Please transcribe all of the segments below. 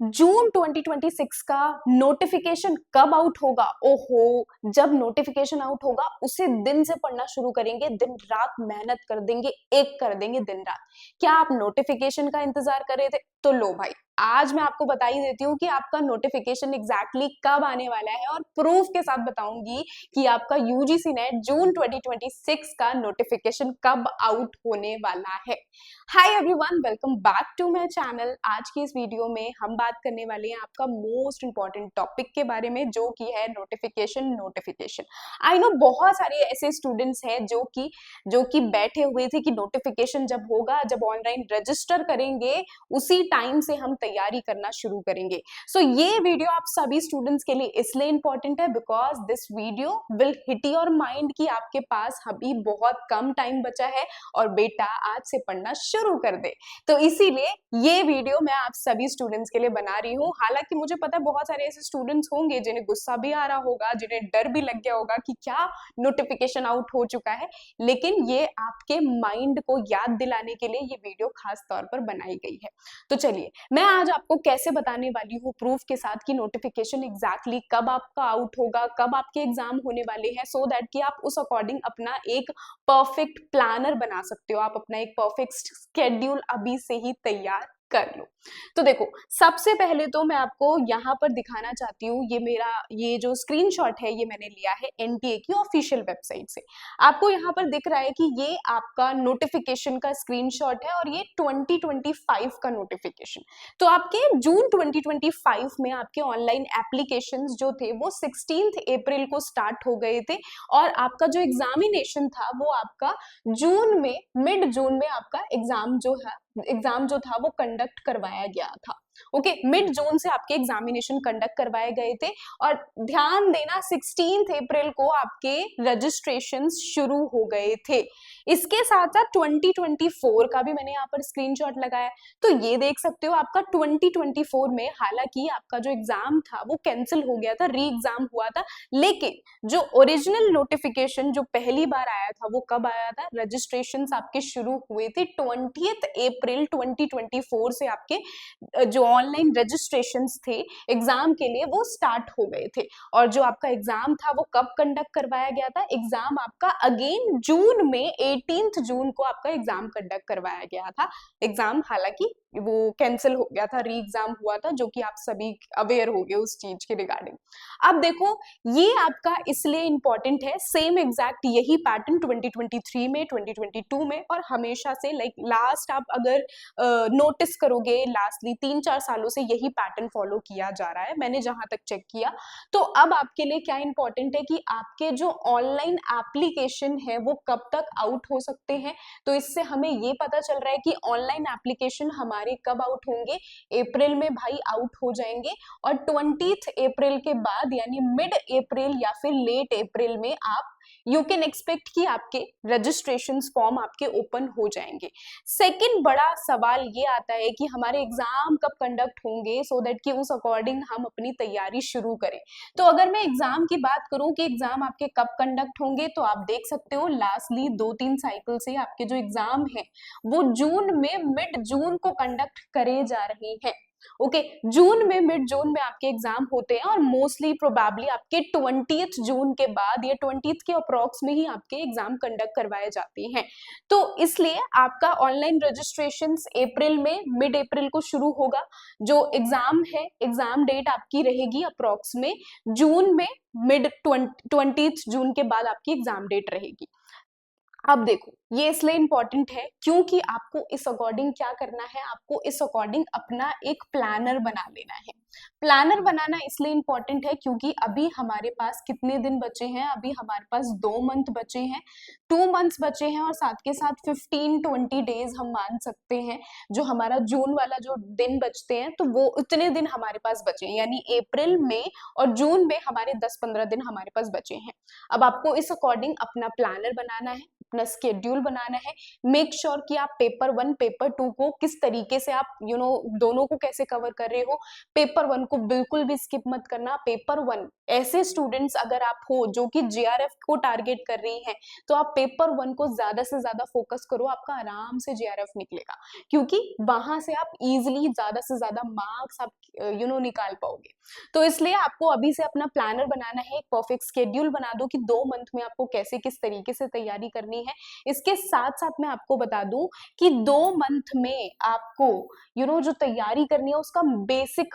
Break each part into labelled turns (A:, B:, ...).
A: जून 2026 का नोटिफिकेशन कब आउट होगा? ओहो, जब नोटिफिकेशन आउट होगा उसे दिन से पढ़ना शुरू करेंगे, दिन रात मेहनत कर देंगे, एक कर देंगे दिन रात। क्या आप नोटिफिकेशन का इंतजार कर रहे थे? तो लो भाई, आज मैं आपको बता ही देती हूँ कि आपका नोटिफिकेशन एग्जैक्टली कब आने वाला है और प्रूफ के साथ बताऊंगी कि आपका यूजीसी नेट जून 2026 का नोटिफिकेशन कब आउट होने वाला है। Hi everyone, welcome back to my channel. आज की इस वीडियो में हम बात करने वाले हैं आपका मोस्ट इंपॉर्टेंट टॉपिक के बारे में, जो कि है नोटिफिकेशन। आई नो बहुत सारे ऐसे स्टूडेंट्स हैं जो कि बैठे हुए थे कि नोटिफिकेशन जब होगा, जब ऑनलाइन रजिस्टर करेंगे उसी टाइम से हम तैयारी करना शुरू करेंगे। सो ये वीडियो आप सभी स्टूडेंट्स के लिए इसलिए इंपॉर्टेंट है because this video will hit your mind कि आपके पास अभी बहुत कम टाइम बचा है और बेटा आज से पढ़ना शुरू कर दे। तो इसीलिए ये वीडियो मैं आप सभी स्टूडेंट्स के लिए बना रही हूँ। हालांकि मुझे पता है बहुत सारे ऐसे स्टूडेंट्स होंगे जिन्हें गुस्सा भी आ रहा होगा, जिन्हें डर भी लग गया होगा कि क्या नोटिफिकेशन आउट हो चुका है, लेकिन ये आपके माइंड को याद दिलाने के लिए ये वीडियो खास तौर पर बनाई गई है। तो चलिए मैं आज आपको कैसे बताने वाली हूँ प्रूफ के साथ कि नोटिफिकेशन एग्जैक्टली कब आपका आउट होगा, कब आपके एग्जाम होने वाले हैं, सो दैट कि आप उस अकॉर्डिंग अपना एक परफेक्ट प्लानर बना सकते हो, आप अपना एक परफेक्ट स्केड्यूल अभी से ही तैयार कर लो। तो देखो, सबसे पहले तो मैं आपको यहाँ पर दिखाना चाहती हूँ, ये जो स्क्रीनशॉट है ये मैंने लिया है एनटीए की ऑफिशियल वेबसाइट से। आपको यहाँ पर दिख रहा है कि ये आपका नोटिफिकेशन का स्क्रीनशॉट है और ये 2025 का नोटिफिकेशन। तो आपके जून 2025 में आपके ऑनलाइन एप्लीकेशंस जो थे वो 16 अप्रैल को स्टार्ट हो गए थे और आपका जो एग्जामिनेशन था वो आपका मिड जून में आपका एग्जाम जो था वो कंडक्ट करवाया गया था। ओके, मिड जून से आपके एग्जामिनेशन कंडक्ट करवाए गए थे और ध्यान देना 16 अप्रैल को आपके रजिस्ट्रेशन शुरू हो गए थे। इसके साथ साथ 2024 का भी मैंने यहाँ पर स्क्रीनशॉट लगाया। तो ये देख सकते हो आपका 2024 में हालांकि आपका जो एग्जाम था वो कैंसिल हो गया था, री एग्जाम हुआ था, लेकिन जो ओरिजिनल नोटिफिकेशन जो पहली बार आया था वो कब आया था? रजिस्ट्रेशन आपके शुरू हुए थे 20 अप्रैल 2024 से आपके जो ऑनलाइन रजिस्ट्रेशंस थे एग्जाम के लिए वो स्टार्ट हो गए थे। और जो आपका एग्जाम था वो कब कंडक्ट करवाया गया था? एग्जाम आपका अगेन जून में 18 जून को आपका एग्जाम कंडक्ट करवाया गया था। एग्जाम हालांकि वो कैंसिल हो गया था, री एग्जाम हुआ था, जो कि आप सभी अवेयर हो गए उस चीज के रिगार्डिंग। अब देखो, ये आपका इसलिए इंपॉर्टेंट है, सेम एग्जैक्ट यही पैटर्न 2023 में, 2022 में और हमेशा से लाइक लास्ट आप अगर नोटिस करोगे लास्टली 3-4 सालों से यही पैटर्न फॉलो किया जा रहा है, मैंने जहां तक चेक किया। तो अब आपके लिए क्या इंपॉर्टेंट है कि आपके जो ऑनलाइन एप्लीकेशन है वो कब तक आउट हो सकते हैं। तो इससे हमें ये पता चल रहा है कि ऑनलाइन एप्लीकेशन हमारे कब आउट होंगे? अप्रैल में भाई आउट हो जाएंगे और 20 अप्रैल के बाद यानी मिड अप्रैल या फिर लेट अप्रैल में आप यू कैन एक्सपेक्ट कि आपके रजिस्ट्रेशन फॉर्म आपके ओपन हो जाएंगे। सेकंड बड़ा सवाल ये आता है कि हमारे एग्जाम कब कंडक्ट होंगे, सो दैट कि उस अकॉर्डिंग हम अपनी तैयारी शुरू करें। तो अगर मैं एग्जाम की बात करूं कि एग्जाम आपके कब कंडक्ट होंगे, तो आप देख सकते हो लास्टली 2-3 साइकिल से आपके जो एग्जाम है वो जून में मिड जून को कंडक्ट करे जा रहे हैं। ओके, मिड जून में आपके एग्जाम होते हैं और मोस्टली प्रोबेबली आपके 20 जून के बाद या 20 के अप्रॉक्स में ही आपके एग्जाम कंडक्ट करवाए जाते हैं। तो इसलिए आपका ऑनलाइन रजिस्ट्रेशन अप्रैल में, मिड अप्रैल को शुरू होगा। जो एग्जाम है, एग्जाम डेट आपकी रहेगी अप्रॉक्स में जून में, मिड 20 जून के बाद आपकी एग्जाम डेट रहेगी। अब देखो, ये इसलिए इंपॉर्टेंट है क्योंकि आपको इस अकॉर्डिंग क्या करना है, आपको इस अकॉर्डिंग अपना एक प्लानर बना लेना है। प्लानर बनाना इसलिए इंपॉर्टेंट है क्योंकि अभी हमारे पास कितने दिन बचे हैं? अभी हमारे पास 2 मंथ बचे हैं, 2 मंथ्स बचे हैं और साथ के साथ 15-20 डेज हम मान सकते हैं। जो हमारा जून वाला जो दिन बचते हैं तो वो उतने दिन हमारे पास बचे हैं, यानी अप्रैल में और जून में हमारे 10-15 दिन हमारे पास बचे हैं। अब आपको इस अकॉर्डिंग अपना प्लानर बनाना है। अपना स्केड्यूल बनाना है। मेक श्योर कि आप पेपर 1 पेपर 2 को किस तरीके से आप दोनों को कैसे कवर कर रहे हो। पेपर 1 को बिल्कुल भी स्किप मत करना। पेपर 1 ऐसे स्टूडेंट्स अगर आप हो जो कि जेआरएफ को टारगेट कर रही हैं, तो आप पेपर 1 को ज्यादा से ज्यादा फोकस करो, आपका आराम से जेआरएफ निकलेगा, क्योंकि वहां से आप इजिली ज्यादा से ज्यादा मार्क्स आप निकाल पाओगे। तो इसलिए आपको अभी से अपना प्लानर बनाना है, एक परफेक्ट शेड्यूल बना दो कि 2 मंथ में आपको कैसे किस तरीके से तैयारी करनी है। इसके साथ साथ मैं आपको बता दूं कि 2 मंथ में आपको जो तैयारी करनी है उसका बेसिक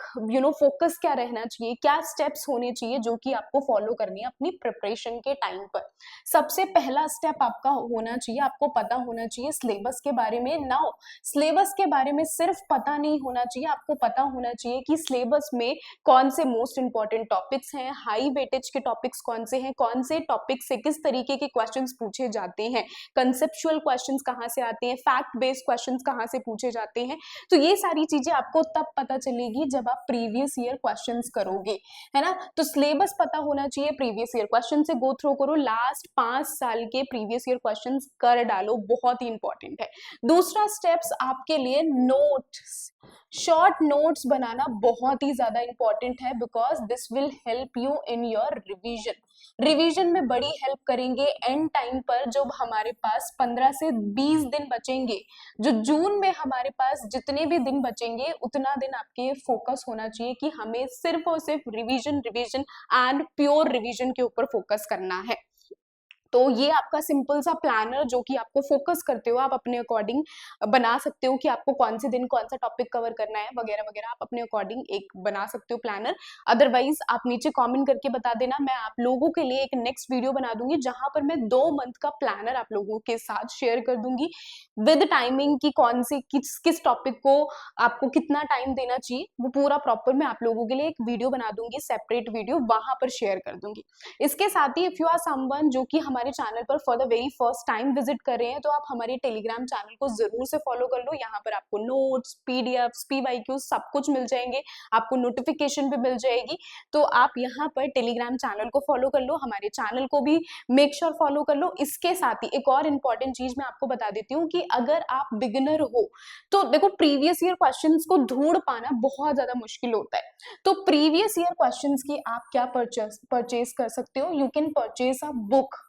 A: फोकस क्या रहना चाहिए, क्या स्टेप्स होने चाहिए जो कि आपको फॉलो करनी है अपनी प्रिपरेशन के टाइम पर। सबसे पहला स्टेप आपका होना चाहिए, आपको पता होना चाहिए सिलेबस के बारे में। नाउ सिलेबस के बारे में सिर्फ पता नहीं होना चाहिए, आपको पता होना चाहिए कि सिलेबस में कौन से मोस्ट इंपॉर्टेंट टॉपिक्स हैं, हाई वेटेज के टॉपिक्स कौन से हैं, कौन से टॉपिक से किस तरीके के क्वेश्चंस पूछे जाते हैं, कंसेप्चुअल क्वेश्चंस कहाँ से आते हैं, फैक्ट बेस्ड क्वेश्चंस कहाँ से पूछे जाते हैं। तो ये सारी चीजें आपको तब पता चलेगी जब आप प्रीवियस ईयर क्वेश्चंस करोगे, है ना। तो सिलेबस पता होना चाहिए, प्रीवियस ईयर क्वेश्चन से गो थ्रू करो, लास्ट 5 साल के प्रीवियस ईयर क्वेश्चंस कर डालो, बहुत ही इंपॉर्टेंट है। दूसरा स्टेप्स आपके लिए नोट्स, शॉर्ट नोट्स बनाना बहुत ही ज्यादा इंपॉर्टेंट है, because this will help you in your revision में बड़ी हेल्प करेंगे। एंड टाइम पर जब हमारे पास 15 से 20 दिन बचेंगे, जो जून में हमारे पास जितने भी दिन बचेंगे उतना दिन आपके फोकस होना चाहिए कि हमें सिर्फ और सिर्फ रिवीजन एंड प्योर रिवीजन के ऊपर फोकस करना है। तो ये आपका सिंपल सा प्लानर जो कि आपको फोकस करते हो आप अपने अकॉर्डिंग बना सकते हो कि आपको कौन से दिन कौन सा टॉपिक कवर करना है वगैरह वगैरह, आप अपने अकॉर्डिंग एक बना सकते हो प्लानर। अदरवाइज आप नीचे कमेंट करके बता देना, मैं आप लोगों के लिए एक नेक्स्ट वीडियो बना दूंगी जहां पर मैं 2 मंथ का प्लानर आप लोगों के साथ शेयर कर दूंगी विद टाइमिंग की कौन से किस टॉपिक को आपको कितना टाइम देना चाहिए, वो पूरा प्रॉपर मैं आप लोगों के लिए एक वीडियो बना दूंगी, सेपरेट वीडियो वहां पर शेयर कर दूंगी। इसके साथ ही इफ यू आर समवन जो कि हमारे चैनल पर for the very first time visit कर रहे हैं, तो आप हमारे टेलीग्राम चैनल को जरूर से फॉलो कर लो। यहाँ पर आपको नोट्स, पीडीएफ्स, पीवाईक्यूज सब कुछ मिल जाएंगे, आपको नोटिफिकेशन भी मिल जाएगी। तो आप यहाँ पर टेलीग्राम चैनल को फॉलो कर लो, हमारे चैनल को भी मेक श्योर फॉलो कर लो। इसके साथ ही एक और इम्पॉर्टेंट चीज मैं आपको बता देती हूँ कि अगर आप बिगिनर हो तो देखो प्रीवियस ईयर क्वेश्चंस को ढूंढ पाना बहुत ज्यादा मुश्किल होता है। तो प्रीवियस ईयर क्वेश्चंस की आप क्या परचेज कर सकते हो, you can purchase a book.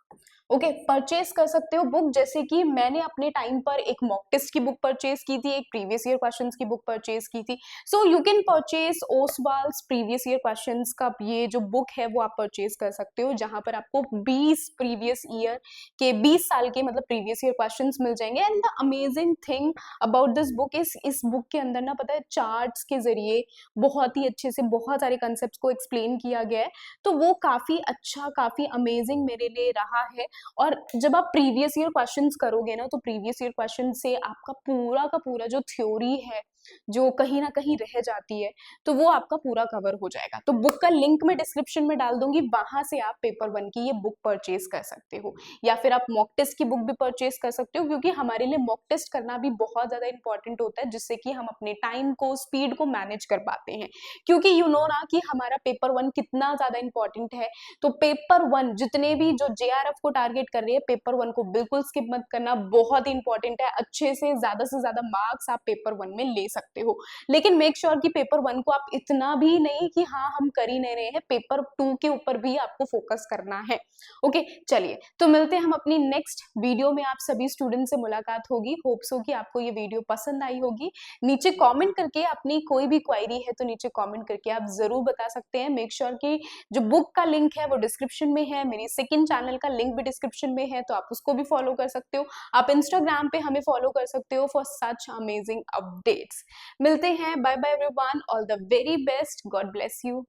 A: Okay, purchase कर सकते हो बुक, जैसे कि मैंने अपने टाइम पर एक मॉक टेस्ट की बुक परचेज की थी, एक प्रीवियस ईयर क्वेश्चंस की बुक परचेज की थी। So you can purchase Oswaal's previous year questions का ये जो बुक है वो आप परचेज कर सकते हो, जहां पर आपको 20 प्रीवियस ईयर के 20 साल के मतलब प्रीवियस ईयर क्वेश्चंस मिल जाएंगे। And the amazing thing about this book इस बुक के अंदर ना पता है चार्ट्स के जरिए बहुत ही अच्छे से बहुत सारे कंसेप्ट को एक्सप्लेन किया गया है। तो वो काफी अच्छा, काफी अमेजिंग मेरे लिए रहा है। और जब आप प्रीवियस ईयर क्वेश्चंस करोगे ना, तो प्रीवियस ईयर क्वेश्चन से आपका पूरा का पूरा जो थ्योरी है जो कहीं ना कहीं रह जाती है, तो वो आपका पूरा कवर हो जाएगा। तो बुक का लिंक मैं डिस्क्रिप्शन में डाल दूंगी, वहां से आप पेपर 1 की ये बुक परचेज कर सकते हो, या फिर आप मॉक टेस्ट की बुक भी परचेज कर सकते हो, क्योंकि हमारे लिए मॉक टेस्ट करना भी बहुत ज्यादा इंपॉर्टेंट होता है, जिससे कि हम अपने टाइम को, स्पीड को मैनेज कर पाते हैं। क्योंकि यू नो ना कि हमारा पेपर 1 कितना ज्यादा इंपॉर्टेंट है। तो पेपर 1 जितने भी जो जेआरएफ को टारगेट कर रही है, पेपर 1 को बिल्कुल स्किप मत करना, बहुत ही इंपॉर्टेंट है। अच्छे से ज्यादा मार्क्स आप पेपर 1 में ले सकते हो, लेकिन मेक श्योर कि पेपर 1 को आप इतना भी नहीं कि हाँ हम कर ही नहीं रहे हैं, पेपर 2 के ऊपर भी आपको फोकस करना है। ओके, चलिए तो मिलते हैं हम अपनी नेक्स्ट वीडियो में, आप सभी स्टूडेंट से मुलाकात होगी। होप्स हो कि आपको ये वीडियो पसंद आई होगी। नीचे कमेंट करके अपनी कोई भी क्वेरी है तो नीचे कमेंट करके आप जरूर बता सकते हैं। मेक श्योर कि जो बुक का लिंक है वो डिस्क्रिप्शन में है, मेरी सेकंड चैनल का लिंक भी डिस्क्रिप्शन में है, तो आप उसको भी फॉलो कर सकते हो। आप इंस्टाग्राम पे हमें फॉलो कर सकते हो फॉर सच अमेजिंग अपडेट्स। मिलते हैं, bye bye everyone, all the very best, God bless you.